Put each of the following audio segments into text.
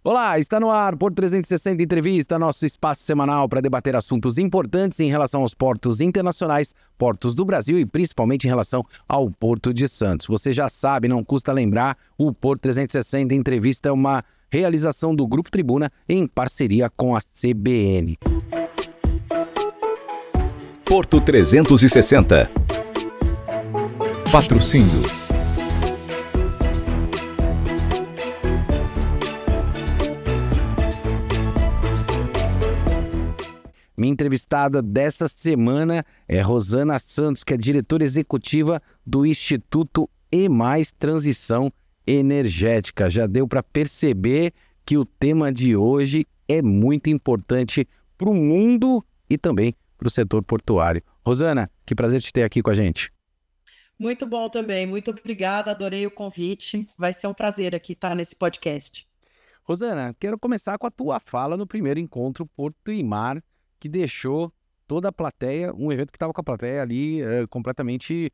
Olá, está no ar Porto 360 Entrevista, nosso espaço semanal para debater assuntos importantes em relação aos portos internacionais, portos do Brasil e principalmente em relação ao Porto de Santos. Você já sabe, não custa lembrar, o Porto 360 Entrevista é uma realização do Grupo Tribuna em parceria com a CBN. Porto 360. Patrocínio. Minha entrevistada dessa semana é Rosana Santos, que é diretora executiva do Instituto E+ Transição Energética. Já deu para perceber que o tema de hoje é muito importante para o mundo e também para o setor portuário. Rosana, que prazer te ter aqui com a gente. Muito bom também, muito obrigada, adorei o convite. Vai ser um prazer aqui estar nesse podcast. Rosana, quero começar com a tua fala no primeiro encontro Porto e Mar, que deixou toda a plateia, um evento que estava com a plateia ali completamente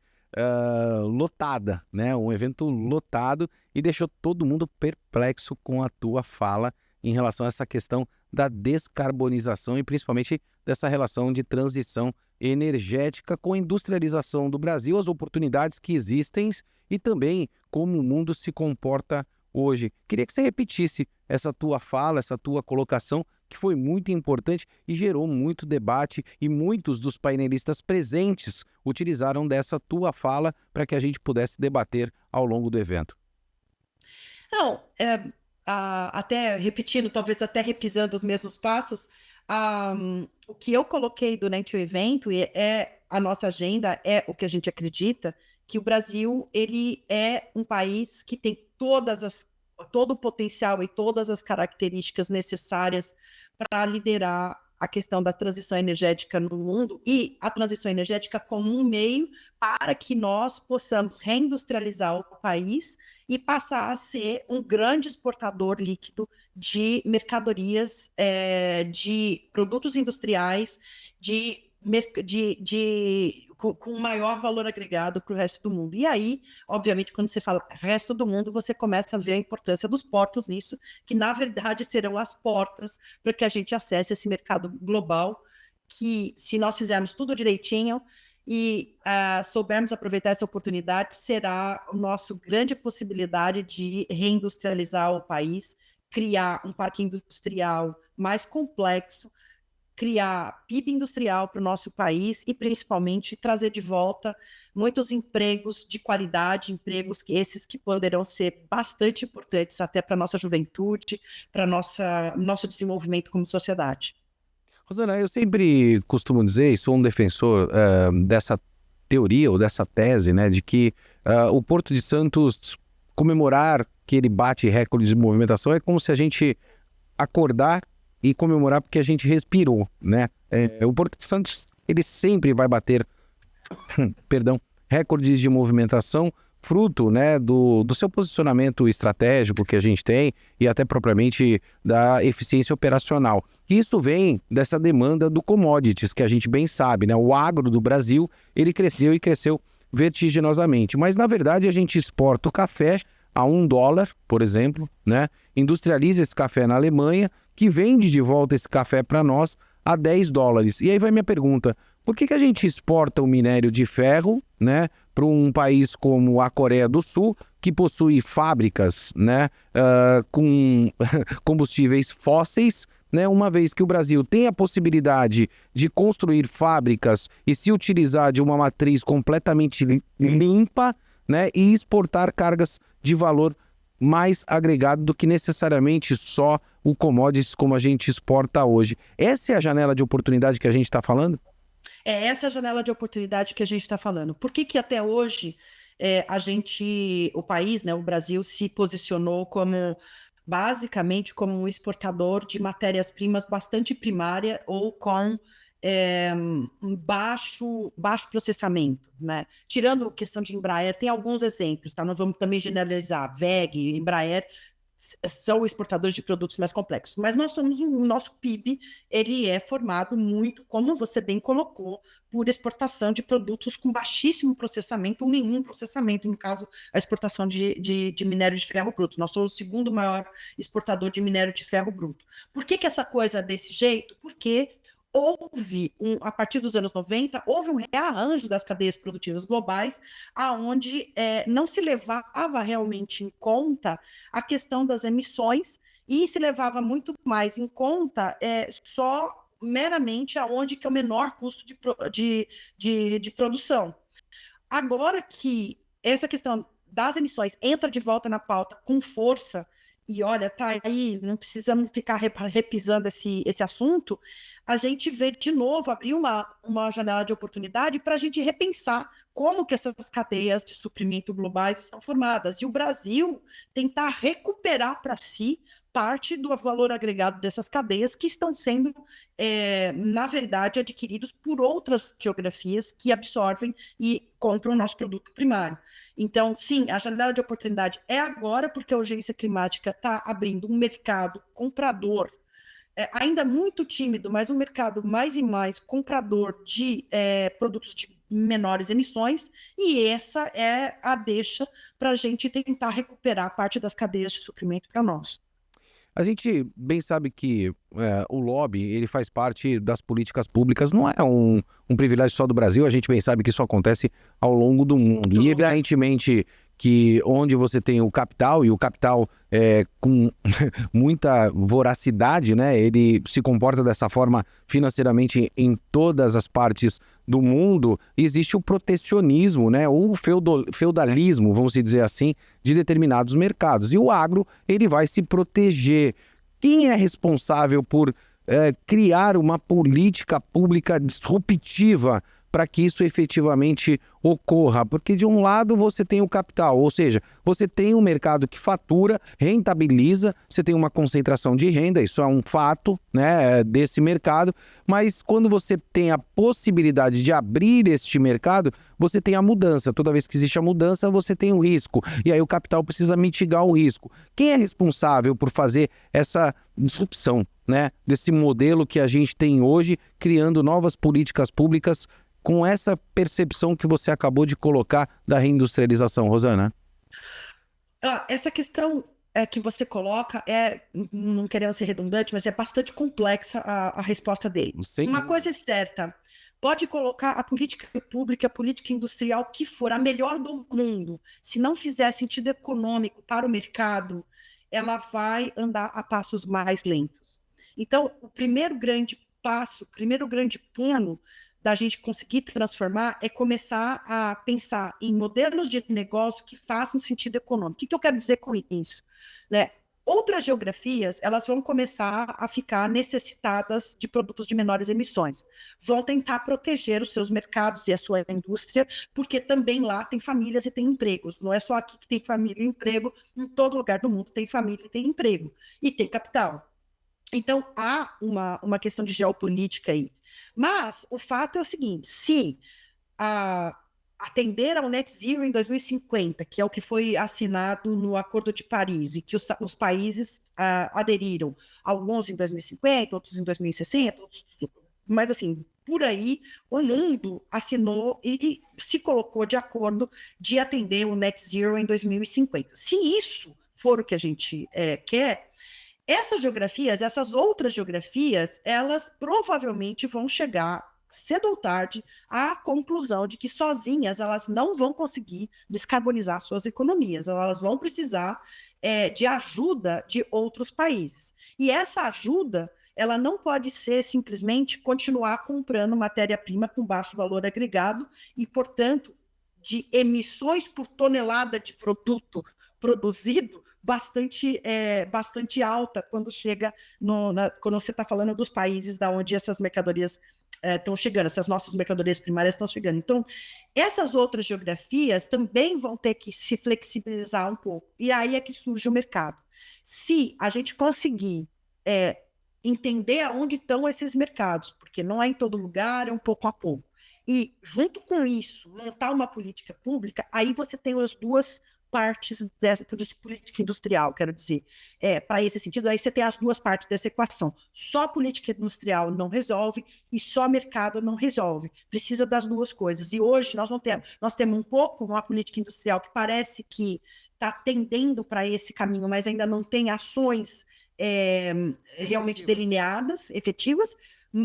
lotada, né? Um evento lotado e deixou todo mundo perplexo com a tua fala em relação a essa questão da descarbonização e principalmente dessa relação de transição energética com a industrialização do Brasil, as oportunidades que existem e também como o mundo se comporta hoje. Queria que você repetisse essa tua fala, essa tua colocação, que foi muito importante e gerou muito debate e muitos dos painelistas presentes utilizaram dessa tua fala para que a gente pudesse debater ao longo do evento. Não, até repetindo, talvez até repisando os mesmos passos, o que eu coloquei durante o evento é a nossa agenda, é o que a gente acredita, que o Brasil ele é um país que tem todo o potencial e todas as características necessárias para liderar a questão da transição energética no mundo e a transição energética como um meio para que nós possamos reindustrializar o país e passar a ser um grande exportador líquido de mercadorias, de produtos industriais, com maior valor agregado para o resto do mundo. E aí, obviamente, quando você fala resto do mundo, você começa a ver a importância dos portos nisso, que na verdade serão as portas para que a gente acesse esse mercado global, que se nós fizermos tudo direitinho e soubermos aproveitar essa oportunidade, será a nossa grande possibilidade de reindustrializar o país, criar um parque industrial mais complexo, criar PIB industrial para o nosso país e, principalmente, trazer de volta muitos empregos de qualidade, empregos que poderão ser bastante importantes até para a nossa juventude, para nosso desenvolvimento como sociedade. Rosana, eu sempre costumo dizer, e sou um defensor dessa teoria ou dessa tese, né, de que o Porto de Santos comemorar que ele bate recorde de movimentação é como se a gente acordar e comemorar porque a gente respirou, né? O Porto de Santos, ele sempre vai bater recordes de movimentação, fruto, né, do seu posicionamento estratégico que a gente tem e até propriamente da eficiência operacional. Isso vem dessa demanda do commodities, que a gente bem sabe, né? O agro do Brasil, ele cresceu e cresceu vertiginosamente, mas na verdade a gente exporta o café a $1, por exemplo, né? Industrializa esse café na Alemanha, que vende de volta esse café para nós a $10. E aí vai minha pergunta, por que a gente exporta o minério de ferro, né, para um país como a Coreia do Sul, que possui fábricas, né, com combustíveis fósseis, né, uma vez que o Brasil tem a possibilidade de construir fábricas e se utilizar de uma matriz completamente limpa, né, e exportar cargas de valor mais agregado do que necessariamente só o commodities como a gente exporta hoje. Essa é a janela de oportunidade que a gente está falando? É essa janela de oportunidade que a gente está falando. Por que até hoje o país, né, o Brasil, se posicionou basicamente como um exportador de matérias-primas bastante primária ou com um baixo processamento, né? Tirando a questão de Embraer, tem alguns exemplos, tá? Não vamos também generalizar. WEG, Embraer são exportadores de produtos mais complexos. Mas o nosso PIB, ele é formado muito, como você bem colocou, por exportação de produtos com baixíssimo processamento ou nenhum processamento, no caso, a exportação de minério de ferro bruto. Nós somos o segundo maior exportador de minério de ferro bruto. Por que essa coisa é desse jeito? Porque a partir dos anos 90, houve um rearranjo das cadeias produtivas globais, aonde não se levava realmente em conta a questão das emissões e se levava muito mais em conta só meramente aonde que é o menor custo de produção. Agora que essa questão das emissões entra de volta na pauta com força, e olha, tá aí, não precisamos ficar repisando esse assunto, a gente vê de novo, abrir uma janela de oportunidade para a gente repensar como que essas cadeias de suprimento globais são formadas. E o Brasil tentar recuperar para si parte do valor agregado dessas cadeias que estão sendo, na verdade, adquiridos por outras geografias que absorvem e compram o nosso produto primário. Então, sim, a janela de oportunidade é agora, porque a urgência climática está abrindo um mercado comprador, ainda muito tímido, mas um mercado mais e mais comprador de produtos de menores emissões, e essa é a deixa para a gente tentar recuperar parte das cadeias de suprimento para nós. A gente bem sabe que o lobby, ele faz parte das políticas públicas, não é um privilégio só do Brasil, a gente bem sabe que isso acontece ao longo do mundo. E evidentemente que onde você tem o capital, e o capital com muita voracidade, né? Ele se comporta dessa forma financeiramente em todas as partes do mundo, existe o protecionismo, né? Ou o feudalismo, vamos dizer assim, de determinados mercados. E o agro, ele vai se proteger. Quem é responsável por criar uma política pública disruptiva para que isso efetivamente ocorra? Porque de um lado você tem o capital, ou seja, você tem um mercado que fatura, rentabiliza, você tem uma concentração de renda, isso é um fato, né, desse mercado, mas quando você tem a possibilidade de abrir este mercado, você tem a mudança. Toda vez que existe a mudança, você tem o risco, e aí o capital precisa mitigar o risco. Quem é responsável por fazer essa disrupção, né, desse modelo que a gente tem hoje, criando novas políticas públicas com essa percepção que você acabou de colocar da reindustrialização, Rosana? Essa questão que você coloca não querendo ser redundante, mas é bastante complexa a resposta dele. Sim. Uma coisa é certa, pode colocar a política pública, a política industrial que for a melhor do mundo, se não fizer sentido econômico para o mercado, ela vai andar a passos mais lentos. Então, o primeiro grande passo, o primeiro grande plano da gente conseguir transformar é começar a pensar em modelos de negócio que façam sentido econômico. O que eu quero dizer com isso? Né? Outras geografias, elas vão começar a ficar necessitadas de produtos de menores emissões. Vão tentar proteger os seus mercados e a sua indústria, porque também lá tem famílias e tem empregos. Não é só aqui que tem família e emprego, em todo lugar do mundo tem família e tem emprego. E tem capital. Então, há uma questão de geopolítica aí. Mas o fato é o seguinte, se atender ao Net Zero em 2050, que é o que foi assinado no Acordo de Paris, e que os países aderiram, alguns em 2050, outros em 2060, mas assim, por aí, o mundo assinou e se colocou de acordo de atender o Net Zero em 2050. Se isso for o que a gente quer, essas outras geografias, elas provavelmente vão chegar, cedo ou tarde, à conclusão de que sozinhas elas não vão conseguir descarbonizar suas economias, elas vão precisar de ajuda de outros países. E essa ajuda, ela não pode ser simplesmente continuar comprando matéria-prima com baixo valor agregado e, portanto, de emissões por tonelada de produto produzido bastante alta quando chega quando você está falando dos países da onde essas mercadorias estão chegando, essas nossas mercadorias primárias estão chegando. Então, essas outras geografias também vão ter que se flexibilizar um pouco. E aí é que surge o mercado. Se a gente conseguir entender aonde estão esses mercados, porque não é em todo lugar, é um pouco a pouco. E, junto com isso, montar uma política pública, aí você tem as duas partes dessa política industrial, quero dizer, para esse sentido. Aí você tem as duas partes dessa equação. Só política industrial não resolve e só mercado não resolve. Precisa das duas coisas. E hoje nós temos um pouco uma política industrial que parece que está tendendo para esse caminho, mas ainda não tem ações realmente delineadas, efetivas,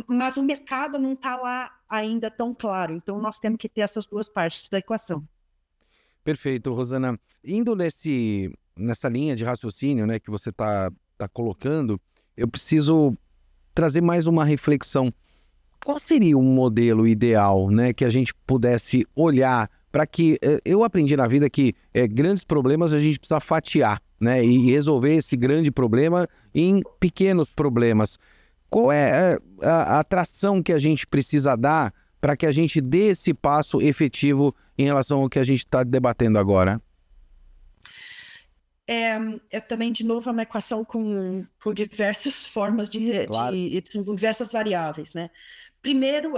mas o mercado não está lá ainda tão claro. Então, nós temos que ter essas duas partes da equação. Perfeito, Rosana. Indo nessa linha de raciocínio, né, que você está colocando, eu preciso trazer mais uma reflexão. Qual seria um modelo ideal, né, que a gente pudesse olhar para que... Eu aprendi na vida que grandes problemas a gente precisa fatiar, né, e resolver esse grande problema em pequenos problemas. Qual é a atração que a gente precisa dar para que a gente dê esse passo efetivo em relação ao que a gente está debatendo agora? Também, de novo, uma equação com diversas formas Claro. diversas variáveis, né? Primeiro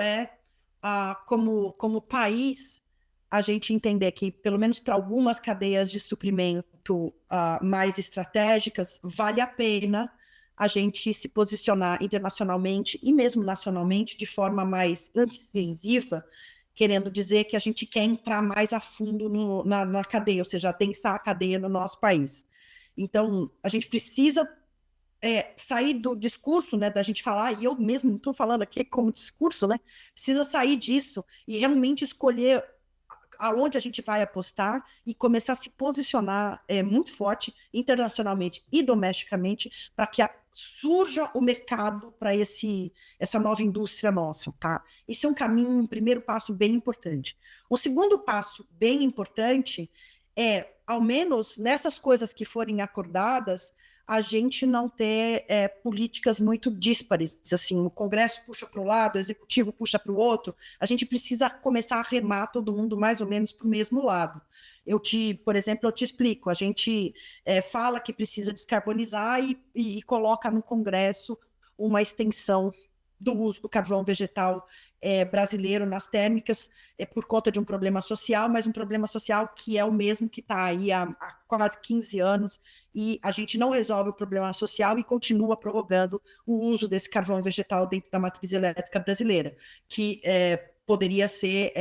como país, a gente entender que, pelo menos para algumas cadeias de suprimento mais estratégicas, vale a pena a gente se posicionar internacionalmente e mesmo nacionalmente de forma mais incisiva, querendo dizer que a gente quer entrar mais a fundo na cadeia, ou seja, adensar a cadeia no nosso país. Então, a gente precisa sair do discurso, né, da gente falar, e eu mesmo não estou falando aqui como discurso, né, precisa sair disso e realmente escolher aonde a gente vai apostar e começar a se posicionar muito forte internacionalmente e domesticamente para que surja o mercado para essa nova indústria nossa, tá? Esse é um primeiro passo bem importante. O segundo passo bem importante ao menos nessas coisas que forem acordadas, a gente não ter políticas muito díspares, assim, o Congresso puxa para um lado, o Executivo puxa para o outro, a gente precisa começar a remar todo mundo mais ou menos para o mesmo lado. Por exemplo, eu te explico, a gente fala que precisa descarbonizar e coloca no Congresso uma extensão do uso do carvão vegetal brasileiro nas térmicas por conta de um problema social, mas um problema social que é o mesmo que está aí há quase 15 anos e a gente não resolve o problema social e continua prorrogando o uso desse carvão vegetal dentro da matriz elétrica brasileira, que poderia ser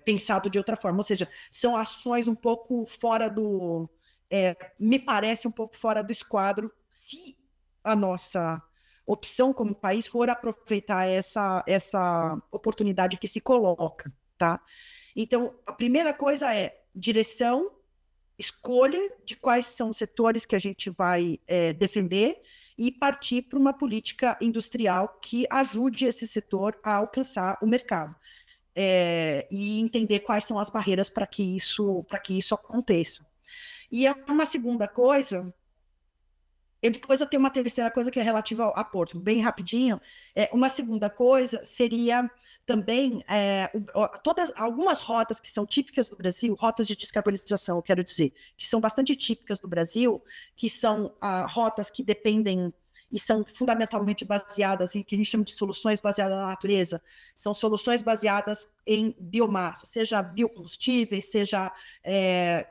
pensado de outra forma. Ou seja, são ações um pouco fora me parece um pouco fora do esquadro, se a nossa opção como país for aproveitar essa oportunidade que se coloca, tá? Então, a primeira coisa é direção, escolha de quais são os setores que a gente vai defender e partir para uma política industrial que ajude esse setor a alcançar o mercado. E entender quais são as barreiras para que isso aconteça. E uma segunda coisa... Depois eu tenho uma terceira coisa que é relativa a Porto, bem rapidinho. Uma segunda coisa seria também algumas rotas que são típicas do Brasil, rotas de descarbonização, eu quero dizer, que são bastante típicas do Brasil, que são rotas que dependem e são fundamentalmente baseadas em que a gente chama de soluções baseadas na natureza, são soluções baseadas em biomassa, seja biocombustíveis, seja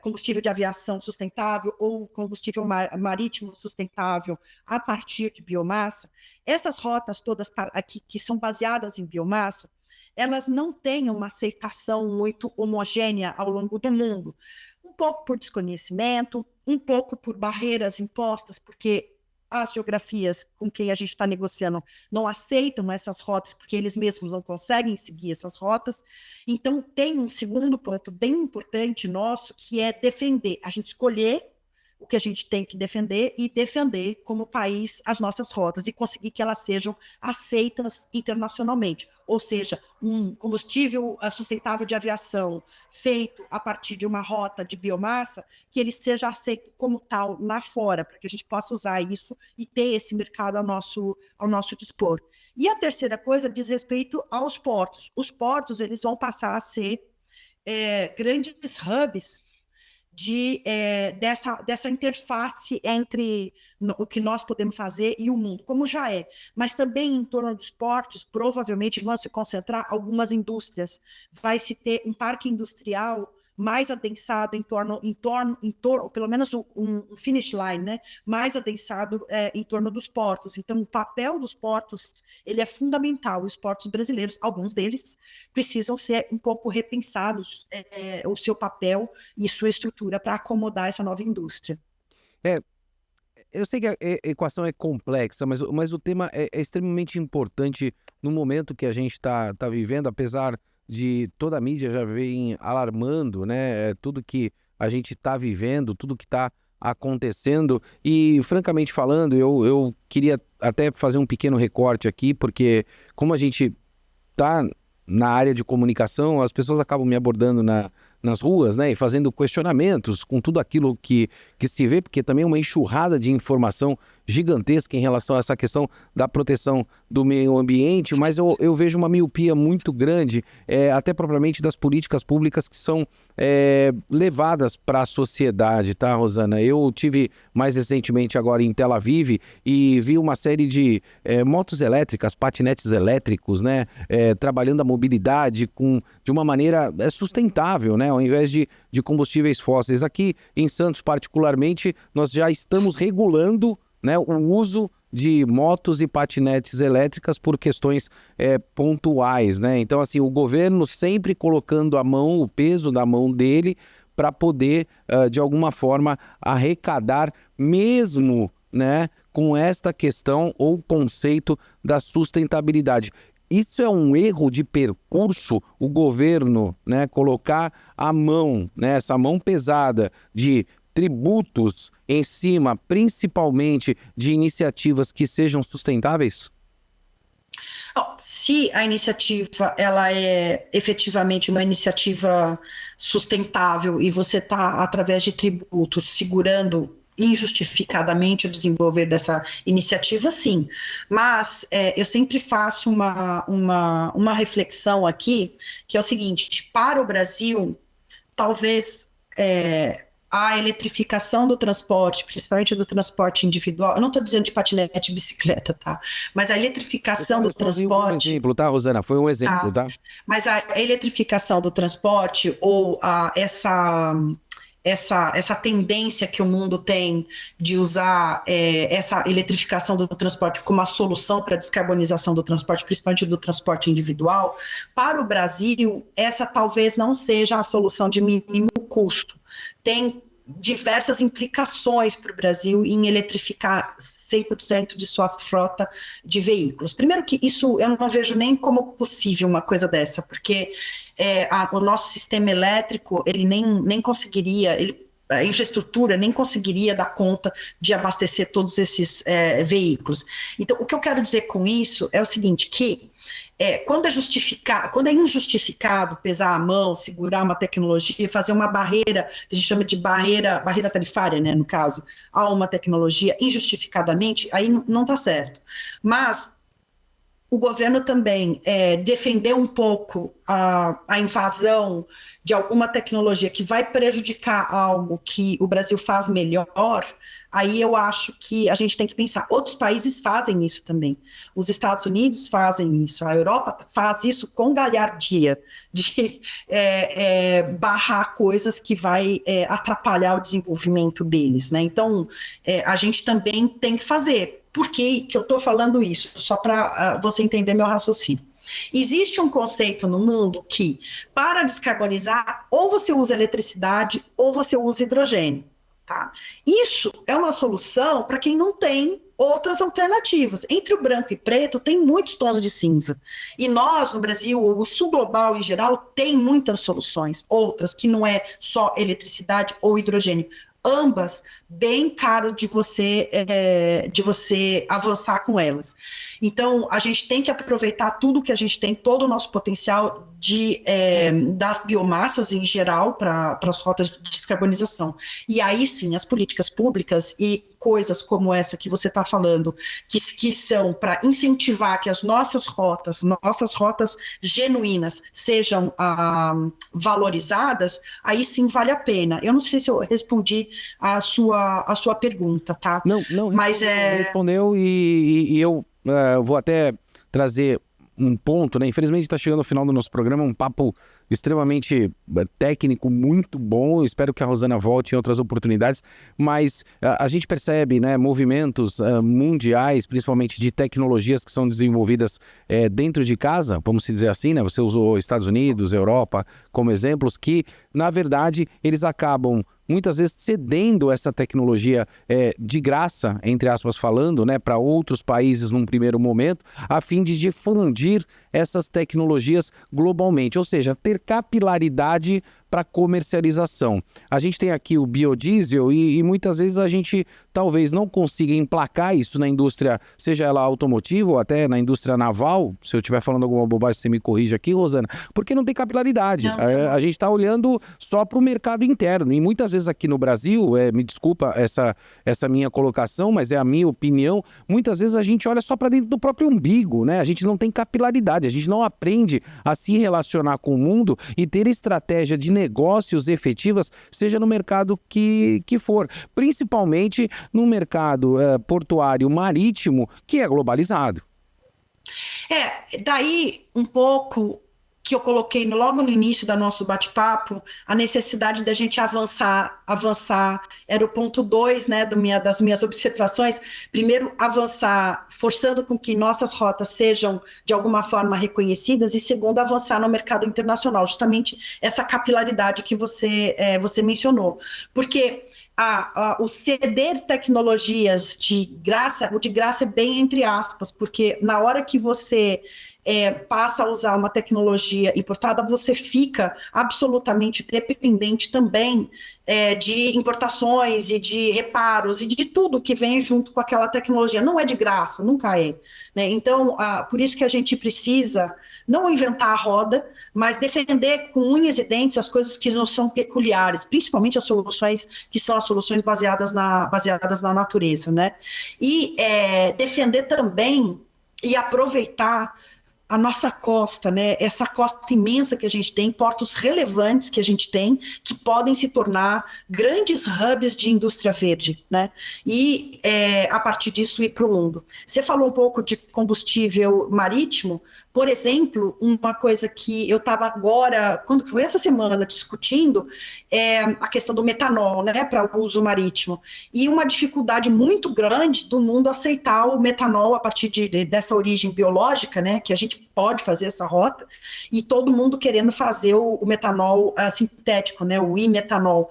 combustível de aviação sustentável ou combustível marítimo sustentável a partir de biomassa. Essas rotas todas aqui, que são baseadas em biomassa, elas não têm uma aceitação muito homogênea ao longo do mundo, um pouco por desconhecimento, um pouco por barreiras impostas, porque as geografias com quem a gente está negociando não aceitam essas rotas, porque eles mesmos não conseguem seguir essas rotas. Então, tem um segundo ponto bem importante nosso, que é defender, a gente escolher o que a gente tem que defender e defender como país as nossas rotas e conseguir que elas sejam aceitas internacionalmente. Ou seja, um combustível sustentável de aviação feito a partir de uma rota de biomassa, que ele seja aceito como tal lá fora, para que a gente possa usar isso e ter esse mercado ao nosso dispor. E a terceira coisa diz respeito aos portos. Os portos, eles vão passar a ser grandes hubs dessa interface entre o que nós podemos fazer e o mundo, como já é. Mas também em torno dos portos, provavelmente vão se concentrar algumas indústrias. Vai se ter um parque industrial mais adensado em torno, pelo menos um finish line, né? Mais adensado em torno dos portos. Então, o papel dos portos, ele é fundamental. Os portos brasileiros, alguns deles, precisam ser um pouco repensados, o seu papel e sua estrutura para acomodar essa nova indústria. Eu sei que a equação é complexa, mas o tema é extremamente importante no momento que a gente está vivendo, apesar de toda a mídia já vem alarmando, né? Tudo que a gente está vivendo, tudo que está acontecendo. E, francamente falando, eu queria até fazer um pequeno recorte aqui, porque como a gente está na área de comunicação, as pessoas acabam me abordando nas ruas, né, e fazendo questionamentos com tudo aquilo que se vê, porque também é uma enxurrada de informação gigantesca em relação a essa questão da proteção do meio ambiente, mas eu vejo uma miopia muito grande, até propriamente das políticas públicas que são levadas para a sociedade, tá, Rosana? Eu tive mais recentemente agora em Tel Aviv e vi uma série de motos elétricas, patinetes elétricos, né, trabalhando a mobilidade de uma maneira sustentável, né, ao invés de combustíveis fósseis. Aqui em Santos, particularmente, nós já estamos regulando, né, o uso de motos e patinetes elétricas por questões pontuais, né? Então, assim, o governo sempre colocando a mão, o peso da mão dele para poder, de alguma forma, arrecadar mesmo, né, com esta questão ou conceito da sustentabilidade. Isso é um erro de percurso, o governo, né, colocar a mão, né, essa mão pesada de tributos em cima, principalmente de iniciativas que sejam sustentáveis? Se a iniciativa ela é efetivamente uma iniciativa sustentável e você está, através de tributos, segurando injustificadamente o desenvolver dessa iniciativa, sim. Mas eu sempre faço uma reflexão aqui, que é o seguinte: para o Brasil, talvez a eletrificação do transporte, principalmente do transporte individual, eu não estou dizendo de patinete e bicicleta, tá? Mas a eletrificação do transporte... Um exemplo, tá, Rosana? Foi um exemplo, tá? Mas a eletrificação do transporte ou essa tendência que o mundo tem de usar essa eletrificação do transporte como a solução para a descarbonização do transporte, principalmente do transporte individual, para o Brasil, essa talvez não seja a solução de mínimo custo. Tem diversas implicações para o Brasil em eletrificar 100% de sua frota de veículos. Primeiro que isso eu não vejo nem como possível uma coisa dessa, porque o nosso sistema elétrico, ele nem conseguiria, a infraestrutura nem conseguiria dar conta de abastecer todos esses veículos. Então, o que eu quero dizer com isso é o seguinte, que quando é injustificado pesar a mão, segurar uma tecnologia, fazer uma barreira, que a gente chama de barreira tarifária, né, no caso, a uma tecnologia injustificadamente, aí não está certo. Mas o governo também defender um pouco a invasão de alguma tecnologia que vai prejudicar algo que o Brasil faz melhor, aí eu acho que a gente tem que pensar. Outros países fazem isso também. Os Estados Unidos fazem isso, a Europa faz isso com galhardia, de barrar coisas que vai atrapalhar o desenvolvimento deles, né? Então, a gente também tem que fazer. Por que eu estou falando isso? Só para você entender meu raciocínio. Existe um conceito no mundo que, para descarbonizar, ou você usa eletricidade ou você usa hidrogênio. Tá? Isso é uma solução para quem não tem outras alternativas. Entre o branco e preto, tem muitos tons de cinza. E nós, no Brasil, o sul global em geral, tem muitas soluções, outras que não é só eletricidade ou hidrogênio. Ambas bem caro de você avançar com elas. Então, a gente tem que aproveitar tudo que a gente tem, todo o nosso potencial das biomassas em geral para as rotas de descarbonização. E aí sim, as políticas públicas e coisas como essa que você está falando, que são para incentivar que as nossas rotas genuínas sejam valorizadas, aí sim vale a pena. Eu não sei se eu respondi a sua pergunta, tá? Não, mas respondeu e eu vou até trazer um ponto, né? Infelizmente está chegando ao final do nosso programa, um papo extremamente técnico, muito bom. Espero que a Rosana volte em outras oportunidades, mas a gente percebe, né, movimentos mundiais, principalmente de tecnologias que são desenvolvidas dentro de casa, vamos dizer assim, né? Você usou Estados Unidos, Europa como exemplos, que, na verdade, eles acabam muitas vezes cedendo essa tecnologia de graça, entre aspas falando, né, para outros países num primeiro momento, a fim de difundir essas tecnologias globalmente, ou seja, ter capilaridade para comercialização. A gente tem aqui o biodiesel e muitas vezes a gente talvez não consiga emplacar isso na indústria, seja ela automotiva ou até na indústria naval. Se eu estiver falando alguma bobagem, você me corrige aqui, Rosana, porque não tem capilaridade. A gente está olhando só para o mercado interno e muitas vezes aqui no Brasil, me desculpa essa minha colocação, mas é a minha opinião, muitas vezes a gente olha só para dentro do próprio umbigo, né? A gente não tem capilaridade, a gente não aprende a se relacionar com o mundo e ter estratégia de negócios efetivas, seja no mercado que for, principalmente no mercado portuário marítimo, que é globalizado. Daí um pouco que eu coloquei logo no início do nosso bate-papo, a necessidade da gente avançar, era o ponto 2, né, das minhas observações. Primeiro, avançar, forçando com que nossas rotas sejam, de alguma forma, reconhecidas, e segundo, avançar no mercado internacional, justamente essa capilaridade que você mencionou. Porque o ceder tecnologias de graça, o de graça é bem entre aspas, porque na hora que você passa a usar uma tecnologia importada, você fica absolutamente dependente também de importações e de reparos e de tudo que vem junto com aquela tecnologia. Não é de graça, nunca é, né? Então, por isso que a gente precisa não inventar a roda, mas defender com unhas e dentes as coisas que não são peculiares, principalmente as soluções que são as soluções baseadas na natureza, né? E defender também e aproveitar a nossa costa, né? Essa costa imensa que a gente tem, portos relevantes que a gente tem, que podem se tornar grandes hubs de indústria verde, né? E a partir disso ir para o mundo. Você falou um pouco de combustível marítimo. Por exemplo, uma coisa que eu estava agora, quando foi essa semana, discutindo, a questão do metanol, né, para o uso marítimo. E uma dificuldade muito grande do mundo aceitar o metanol a partir dessa origem biológica, né, que a gente pode fazer essa rota, e todo mundo querendo fazer o metanol sintético, né, o imetanol.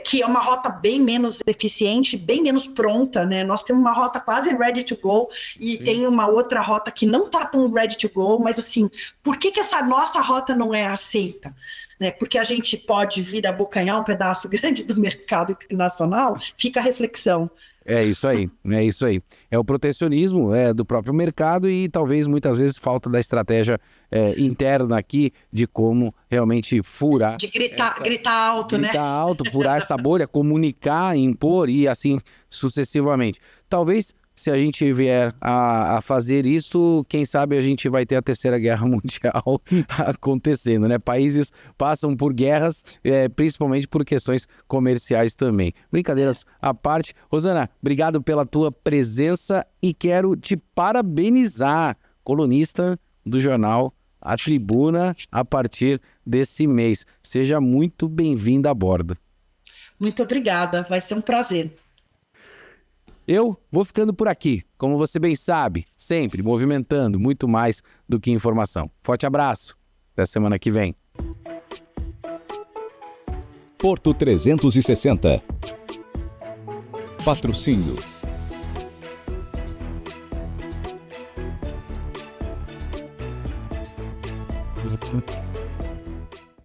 Que é uma rota bem menos eficiente, bem menos pronta, né? Nós temos uma rota quase ready to go e tem uma outra rota que não está tão ready to go, mas assim, por que essa nossa rota não é aceita? Né? Porque a gente pode vir abocanhar um pedaço grande do mercado internacional? Fica a reflexão. É isso aí, é isso aí. É o protecionismo do próprio mercado e talvez muitas vezes falta da estratégia interna aqui de como realmente furar. De gritar alto, né? Gritar alto, furar essa bolha, comunicar, impor e assim sucessivamente. Talvez se a gente vier a fazer isso, quem sabe a gente vai ter a Terceira Guerra Mundial acontecendo, né? Países passam por guerras, principalmente por questões comerciais também. Brincadeiras à parte. Rosana, obrigado pela tua presença e quero te parabenizar, colunista do jornal A Tribuna, a partir desse mês. Seja muito bem-vinda a bordo. Muito obrigada, vai ser um prazer. Eu vou ficando por aqui, como você bem sabe, sempre movimentando muito mais do que informação. Forte abraço, até semana que vem. Porto 360. Patrocínio